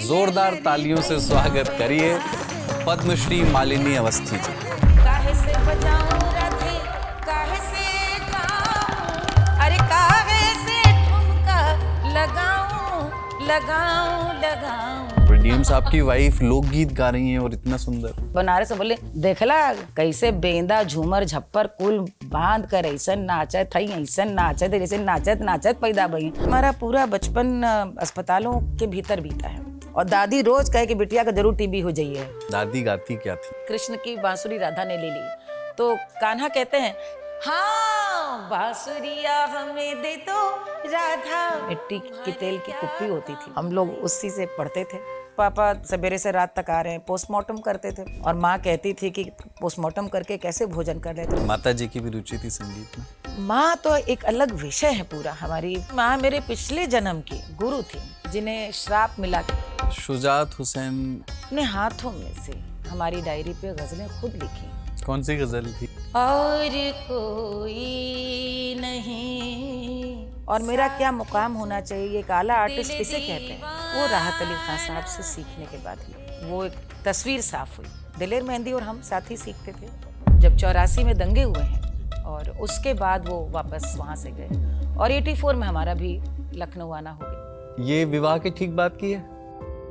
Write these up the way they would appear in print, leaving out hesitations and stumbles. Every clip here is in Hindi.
जोरदार तालियों से स्वागत करिए पद्मश्री मालिनी अवस्थी जी। काहे से बजाऊं राधे, काहे से गाऊं, अरे काहे से ठुमका लगाऊं। डीएम साहब की वाइफ लोकगीत गा रही हैं और इतना सुंदर। बनारस से बोले देखला कैसे बेंदा झूमर झप्पर कुल बांध कर ऐसन नाचत थई, ऐसन नाचत जैसे नाचत पैदा भई। हमारा पूरा बचपन अस्पतालों के भीतर बीता है और दादी रोज कहे कि बिटिया का जरूर टीबी हो जाइए। दादी गाती क्या थी? कृष्ण की बांसुरी राधा ने ले ली तो कान्हा कहते हैं हाँ बांसुरिया हमें दे दो राधा। मिट्टी की तेल की कुप्पी होती थी, हम लोग उसी से पढ़ते थे। पापा सवेरे से रात तक आ रहे हैं, पोस्टमार्टम करते थे और माँ कहती थी कि पोस्टमार्टम करके कैसे भोजन कर लेते। माता जी की भी रुचि थी संगीत में? माँ तो एक अलग विषय है पूरा। हमारी माँ मेरे पिछले जन्म की गुरु थी जिन्हें श्राप मिला। शुजात हुसैन अपने हाथों में से हमारी डायरी पे गजलें खुद लिखी। कौन सी गजल थी? और कोई नहीं और मेरा क्या मुकाम होना चाहिए, एक आला आर्टिस्ट किसे कहते हैं, वो राहत अली खान साहब से सीखने के बाद ही वो एक तस्वीर साफ हुई। दिलेर मेहंदी और हम साथ ही सीखते थे। जब 84 में दंगे हुए हैं और उसके बाद वो वापस वहाँ से गए और 84 में हमारा भी लखनऊ आना हो गया। ये विवाह की ठीक बात की है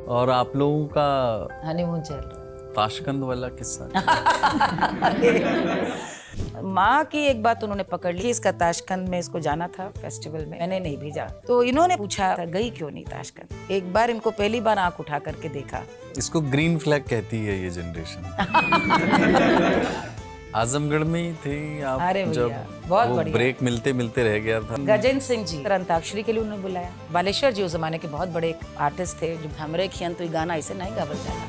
और आप लोगों का हनीमून चल रहा। ताशकंद वाला किस्सा माँ की एक बात उन्होंने पकड़ ली, इसका ताशकंद में इसको जाना था फेस्टिवल में, मैंने नहीं भेजा। तो इन्होंने पूछा गई क्यों नहीं ताशकंद। एक बार इनको पहली बार आंख उठा करके देखा। इसको ग्रीन फ्लैग कहती है ये जनरेशन। आजमगढ़ में ही थे आप? अरे जब बहुत वो बढ़िया ब्रेक मिलते रह गया था। गजेंद्र सिंह जी अंताक्षरी के लिए उन्होंने बुलाया। बालेश्वर जी उस जमाने के बहुत बड़े आर्टिस्ट थे जो हमरे खियन तो गाना ऐसे नहीं गावल जाना।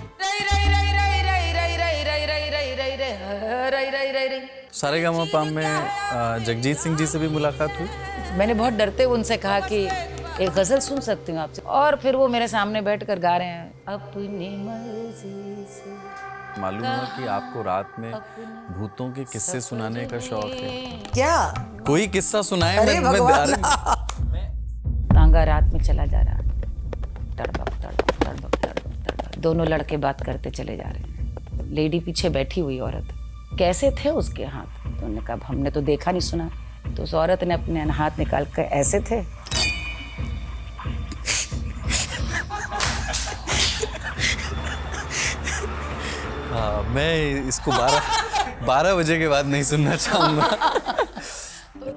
सारेगामापा में जगजीत सिंह जी से भी मुलाकात हुई। मैंने बहुत डरते हुए उनसे कहा कि एक गजल सुन सकती हूँ आपसे, और फिर वो मेरे सामने बैठकर गा रहे हैं अपनी मर्जी से। मालूम हुआ कि आपको रात में भूतों के किस्से सुनाने का शौक है। क्या कोई किस्सा सुनाए? अरे भगवान। तांगा रात में चला जा रहा, तड़बक। दोनों लड़के बात करते चले जा रहे हैं। लेडी पीछे बैठी हुई औरत, कैसे थे उसके हाथ? तो उन्होंने कहा हमने तो देखा नहीं सुना। तो उस औरत ने अपने हाथ निकाल कर ऐसे थे। हाँ, मैं इसको 12 बजे के बाद नहीं सुनना चाहूंगा।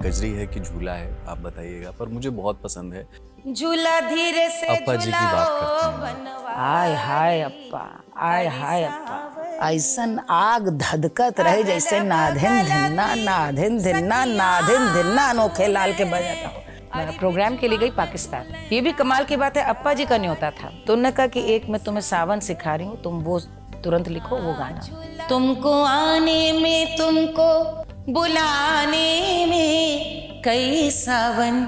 गजरी है कि झूला है आप बताइएगा, पर मुझे बहुत पसंद है। झूला धीरे से अप्पा जी की बात करते हैं। आय हाय अप्पा, आय हाय अप्पा, ऐसन आग धधकत रहे जैसे नाधिन धिन्ना अनोखे लाल के बजाता हूँ। मैं प्रोग्राम के लिए गई पाकिस्तान। ये भी कमाल की बात है, अप्पा जी का न्योता था तो उन्होंने कहा कि एक मैं तुम्हें सावन सिखा रही हूँ, तुम वो तुरंत लिखो वो गाना। तुमको आने में तुमको बुलाने में कई सावन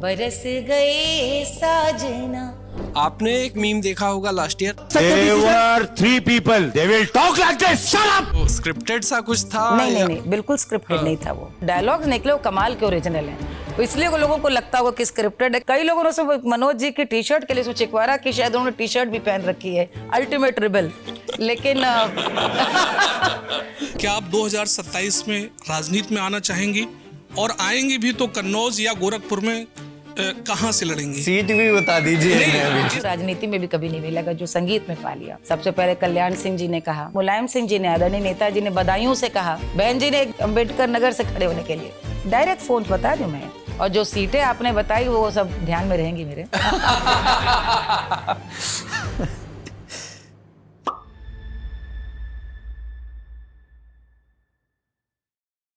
बरस गए साजना। आपने एक मीम देखा होगा last year. There were 3 people. They will talk like this. Shut up. Scripted सा कुछ था? नहीं, बिल्कुल स्क्रिप्टेड नहीं था। वो डायलॉग्स निकले वो कमाल के ओरिजिनल हैं, तो इसलिए वो लोगों को लगता होगा कि स्क्रिप्टेड है। कई लोगों ने मनोज जी की टी शर्ट के लिए चिकवारा की शायद उन्होंने टी शर्ट भी पहन रखी है, अल्टीमेट रिबल। लेकिन क्या आप 2027 में राजनीति में आना चाहेंगी और आएंगी भी तो कन्नौज या गोरखपुर में कहाँ से लड़ेंगी? सीट भी बता दीजिए। राजनीति में भी कभी नहीं मिलेगा जो संगीत में पा लिया। सबसे पहले कल्याण सिंह जी ने कहा, मुलायम सिंह जी ने, आदरणीय नेताजी ने बदायूं से कहा, बहन जी ने अम्बेडकर नगर से खड़े होने के लिए डायरेक्ट फोन बता दूं मैं। और जो सीटें आपने बताई वो सब ध्यान में रहेंगी मेरे।